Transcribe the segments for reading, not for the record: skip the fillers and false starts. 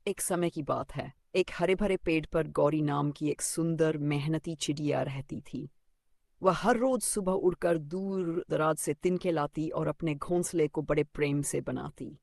एक समय की बात है। एक हरे भरे पेड़ पर गौरी नाम की एक सुंदर मेहनती चिड़िया रहती थी। वह हर रोज सुबह उड़कर दूर दराज से तिनके लाती और अपने घोंसले को बड़े प्रेम से बनाती।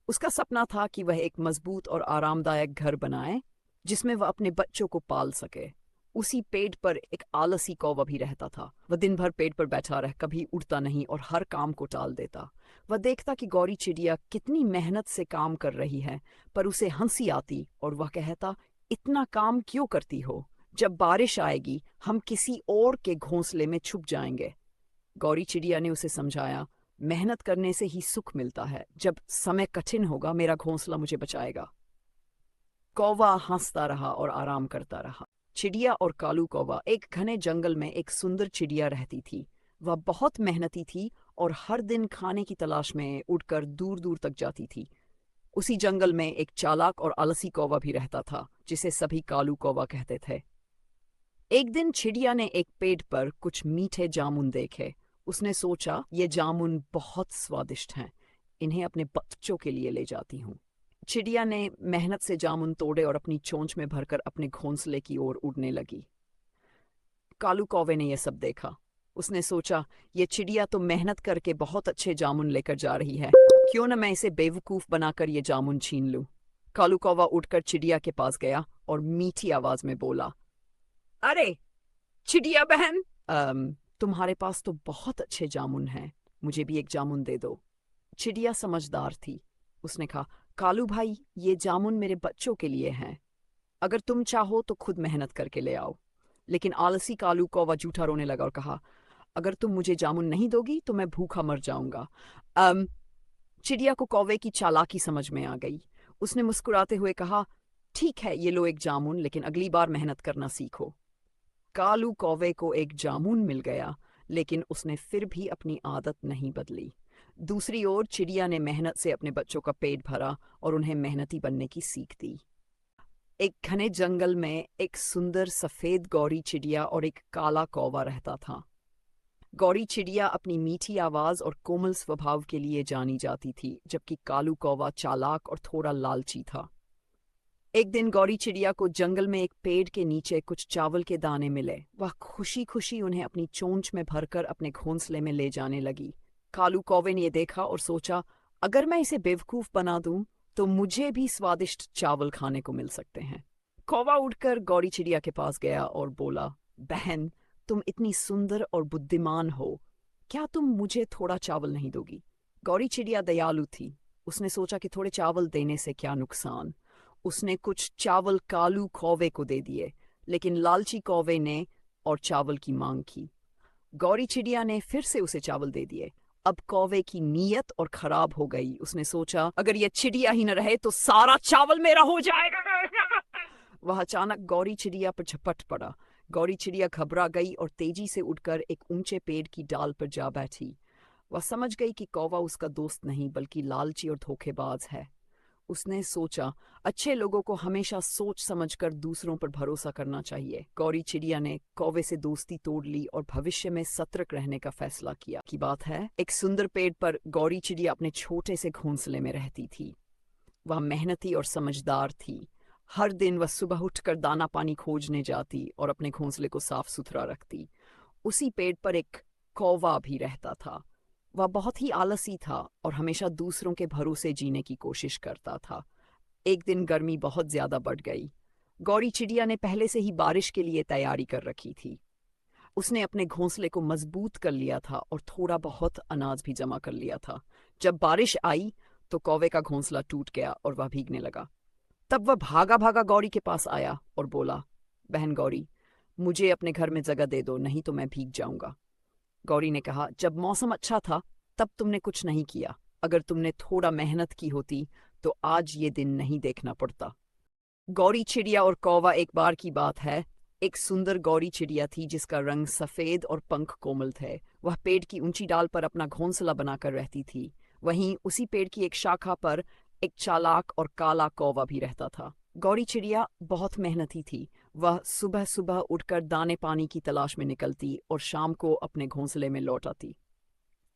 उसका सपना था कि वह एक मजबूत और आरामदायक घर बनाए जिसमें वह अपने बच्चों को पाल सके। उसी पेड़ पर एक आलसी कौवा भी रहता था। वह दिन भर पेड़ पर बैठा रह कभी उड़ता नहीं और हर काम को टाल देता। वह देखता कि गौरी चिड़िया कितनी मेहनत से काम कर रही है, पर उसे हंसी आती और वह कहता, इतना काम क्यों करती हो? जब बारिश आएगी हम किसी और के घोंसले में छुप जाएंगे। गौरी चिड़िया ने उसे समझाया, मेहनत करने से ही सुख मिलता है। जब समय कठिन होगा मेरा घोंसला मुझे बचाएगा। कौवा हंसता रहा और आराम करता रहा। चिड़िया और कालू कौवा एक घने जंगल में एक सुंदर चिड़िया रहती थी। वह बहुत मेहनती थी और हर दिन खाने की तलाश में उड़कर दूर दूर तक जाती थी। उसी जंगल में एक चालाक और आलसी कौवा भी रहता था जिसे सभी कालू कौवा कहते थे। एक दिन चिड़िया ने एक पेड़ पर कुछ मीठे जामुन देखे। उसने सोचा, ये जामुन बहुत स्वादिष्ट हैं, इन्हें अपने बच्चों के लिए ले जाती हूँ। चिड़िया ने मेहनत से जामुन तोड़े और अपनी चोंच में भरकर अपने घोंसले की ओर उड़ने लगी। कालू कौवे ने यह सब देखा। उसने सोचा, ये चिड़िया तो मेहनत करके बहुत अच्छे जामुन लेकर जा रही है, क्यों न मैं इसे बेवकूफ बनाकर ये जामुन छीन लूं। कालू कौवा उठकर चिड़िया के पास गया और मीठी आवाज में बोला, अरे चिड़िया बहन, तुम्हारे पास तो बहुत अच्छे जामुन हैं, मुझे भी एक जामुन दे दो। चिड़िया समझदार थी। उसने कहा, कालू भाई, ये जामुन मेरे बच्चों के लिए हैं, अगर तुम चाहो तो खुद मेहनत करके ले आओ। लेकिन आलसी कालू कौवा जूठा रोने लगा और कहा, अगर तुम मुझे जामुन नहीं दोगी तो मैं भूखा मर जाऊंगा। अम चिड़िया को कौवे की चालाकी समझ में आ गई। उसने मुस्कुराते हुए कहा, ठीक है, ये लो एक जामुन, लेकिन अगली बार मेहनत करना सीखो। कालू कौवे को एक जामुन मिल गया, लेकिन उसने फिर भी अपनी आदत नहीं बदली। दूसरी ओर चिड़िया ने मेहनत से अपने बच्चों का पेट भरा और उन्हें मेहनती बनने की सीख दी। एक घने जंगल में एक सुंदर सफेद गौरी चिड़िया और एक काला कौवा रहता था। गौरी चिड़िया अपनी मीठी आवाज और कोमल स्वभाव के लिए जानी जाती थी, जबकि कालू कौवा चालाक और थोड़ा लालची था। एक दिन गौरी चिड़िया को जंगल में एक पेड़ के नीचे कुछ चावल के दाने मिले। वह खुशी खुशी उन्हें अपनी चोंच में भरकर अपने घोंसले में ले जाने लगी। कालू कौवे ने यह देखा और सोचा, अगर मैं इसे बेवकूफ बना दूं तो मुझे भी स्वादिष्ट चावल खाने को मिल सकते हैं। कौवा उठकर गौरी चिड़िया के पास गया और बोला, बहन, तुम इतनी सुंदर और बुद्धिमान हो, क्या तुम मुझे थोड़ा चावल नहीं दोगी? गौरी चिड़िया दयालु थी। उसने सोचा कि थोड़े चावल देने से क्या नुकसान। उसने कुछ चावल कालू कौवे को दे दिए, लेकिन लालची कौवे ने और चावल की मांग की। गौरी चिड़िया ने फिर से उसे चावल दे दिए। अब कौवे की नीयत और खराब हो गई। उसने सोचा, अगर यह चिड़िया ही न रहे तो सारा चावल मेरा हो जाएगा। वह अचानक गौरी चिड़िया पर झपट पड़ा। गौरी चिड़िया घबरा गई और तेजी से उड़कर एक ऊंचे पेड़ की डाल पर जा बैठी। वह समझ गई कि कौवा उसका दोस्त नहीं बल्कि लालची और धोखेबाज है। उसने सोचा, अच्छे लोगों को हमेशा सोच समझकर दूसरों पर भरोसा करना चाहिए। गौरी चिड़िया ने कौवे से दोस्ती तोड़ ली और भविष्य में सतर्क रहने का फैसला किया। की बात है, एक सुंदर पेड़ पर गौरी चिड़िया अपने छोटे से घोंसले में रहती थी। वह मेहनती और समझदार थी। हर दिन वह सुबह उठकर दाना पानी खोजने जाती और अपने घोंसले को साफ सुथरा रखती। उसी पेड़ पर एक कौवा भी रहता था। वह बहुत ही आलसी था और हमेशा दूसरों के भरोसे जीने की कोशिश करता था। एक दिन गर्मी बहुत ज्यादा बढ़ गई। गौरी चिड़िया ने पहले से ही बारिश के लिए तैयारी कर रखी थी। उसने अपने घोंसले को मजबूत कर लिया था और थोड़ा बहुत अनाज भी जमा कर लिया था। जब बारिश आई तो कौवे का घोंसला टूट गया और वह भीगने लगा। तब वह भागा भागा गौरी के पास आया और बोला, बहन गौरी, मुझे अपने घर में जगह दे दो, नहीं तो मैं भीग जाऊंगा। गौरी ने कहा, जब मौसम अच्छा था तब तुमने कुछ नहीं किया। अगर तुमने थोड़ा मेहनत की होती तो आज ये दिन नहीं देखना पड़ता। गौरी चिड़िया और कौवा। एक बार की बात है, एक सुंदर गौरी चिड़िया थी जिसका रंग सफेद और पंख कोमल थे। वह पेड़ की ऊंची डाल पर अपना घोंसला बनाकर रहती थी। वहीं उसी पेड़ की एक शाखा पर एक चालाक और काला कौवा भी रहता था। गौरी चिड़िया बहुत मेहनती थी। वह सुबह सुबह उठकर दाने पानी की तलाश में निकलती और शाम को अपने घोंसले में लौट आती।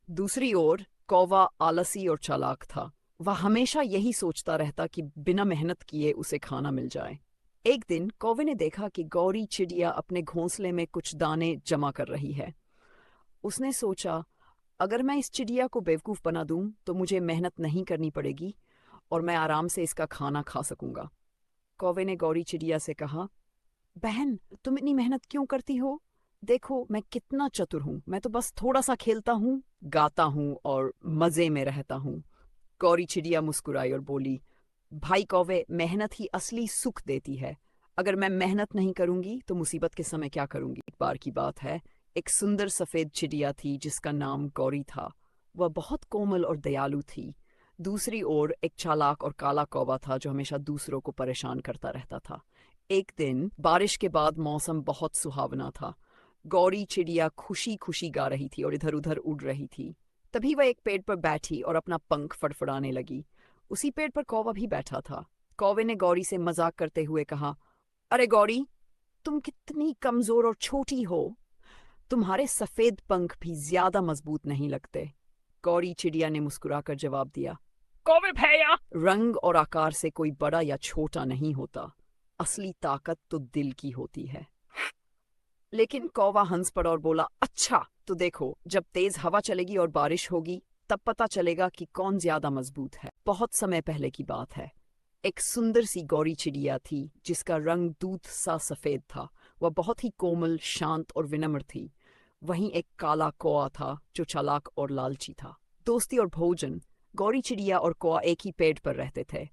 दूसरी ओर कौवा आलसी और चालाक था। वह हमेशा यही सोचता रहता कि बिना मेहनत किए उसे खाना मिल जाए। एक दिन कौवे ने देखा कि गौरी चिड़िया अपने घोंसले में कुछ दाने जमा कर रही है। उसने सोचा, अगर मैं इस चिड़िया को बेवकूफ़ बना दूं तो मुझे मेहनत नहीं करनी पड़ेगी और मैं आराम से इसका खाना खा सकूंगा। कौवे ने गौरी चिड़िया से कहा, बहन, तुम इतनी मेहनत क्यों करती हो? देखो मैं कितना चतुर हूँ, मैं तो बस थोड़ा सा खेलता हूँ, गाता हूँ और मज़े में रहता हूँ। गौरी चिड़िया मुस्कुराई और बोली, भाई कौवे, मेहनत ही असली सुख देती है। अगर मैं मेहनत नहीं करूंगी तो मुसीबत के समय क्या करूंगी? एक बार की बात है, एक सुंदर सफ़ेद चिड़िया थी जिसका नाम गौरी था। वह बहुत कोमल और दयालु थी। दूसरी ओर एक चालाक और काला कौवा था जो हमेशा दूसरों को परेशान करता रहता था। एक दिन बारिश के बाद मौसम बहुत सुहावना था। गौरी चिड़िया खुशी खुशी गा रही थी और इधर उधर उड़ रही थी। तभी वह एक पेड़ पर बैठी और अपना पंख फड़फड़ाने लगी। उसी पेड़ पर कौवा भी बैठा था। कौवे ने गौरी से मजाक करते हुए कहा, अरे गौरी, तुम कितनी कमजोर और छोटी हो। तुम्हारे सफेद पंख भी ज्यादा मजबूत नहीं लगते। गौरी चिड़िया ने मुस्कुराकर जवाब दिया, कौवे भैया, रंग और आकार से कोई बड़ा या छोटा नहीं होता। असली ताकत तो दिल की होती है। लेकिन कौवा हंस पड़ा और बोला, अच्छा तो देखो, जब तेज हवा चलेगी और बारिश होगी तब पता चलेगा कि कौन ज्यादा मजबूत है। बहुत समय पहले की बात है। एक सुंदर सी गौरी चिड़िया थी जिसका रंग दूध सा सफेद था। वह बहुत ही कोमल, शांत और विनम्र थी। वहीं एक काला कौआ था जो चालाक और लालची था। दोस्ती और भोजन। गौरी चिड़िया और कौआ एक ही पेड़ पर रहते थे।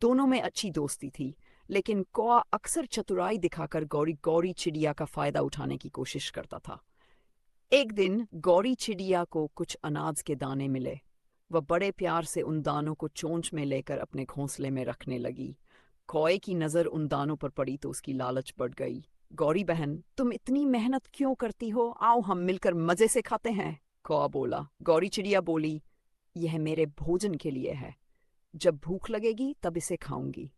दोनों में अच्छी दोस्ती थी, लेकिन कौआ अक्सर चतुराई दिखाकर गौरी गौरी चिड़िया का फायदा उठाने की कोशिश करता था। एक दिन गौरी चिड़िया को कुछ अनाज के दाने मिले। वह बड़े प्यार से उन दानों को चोंच में लेकर अपने घोंसले में रखने लगी। कौए की नजर उन दानों पर पड़ी तो उसकी लालच बढ़ गई। गौरी बहन, तुम इतनी मेहनत क्यों करती हो? आओ हम मिलकर मजे से खाते हैं। कौआ बोला। गौरी चिड़िया बोली, यह मेरे भोजन के लिए है। जब भूख लगेगी तब इसे खाऊंगी।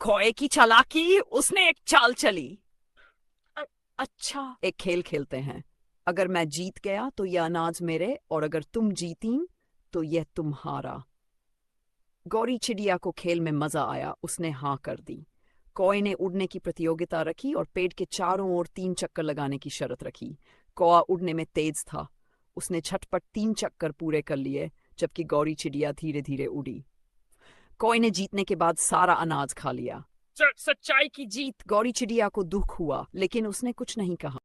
कौए की चालाकी, उसने एक चाल चली। अच्छा, एक खेल खेलते हैं। अगर मैं जीत गया तो यह अनाज मेरे, और अगर तुम जीती तो यह तुम्हारा। गौरी चिड़िया को खेल में मजा आया। उसने हाँ कर दी। कौए ने उड़ने की प्रतियोगिता रखी और पेड़ के चारों ओर 3 चक्कर लगाने की शर्त रखी। कौआ उड़ने में तेज था। उसने झटपट 3 चक्कर पूरे कर लिए, जबकि गौरी चिड़िया धीरे धीरे उड़ी। कौए ने जीतने के बाद सारा अनाज खा लिया। सच्चाई की जीत। गौरी चिड़िया को दुख हुआ, लेकिन उसने कुछ नहीं कहा।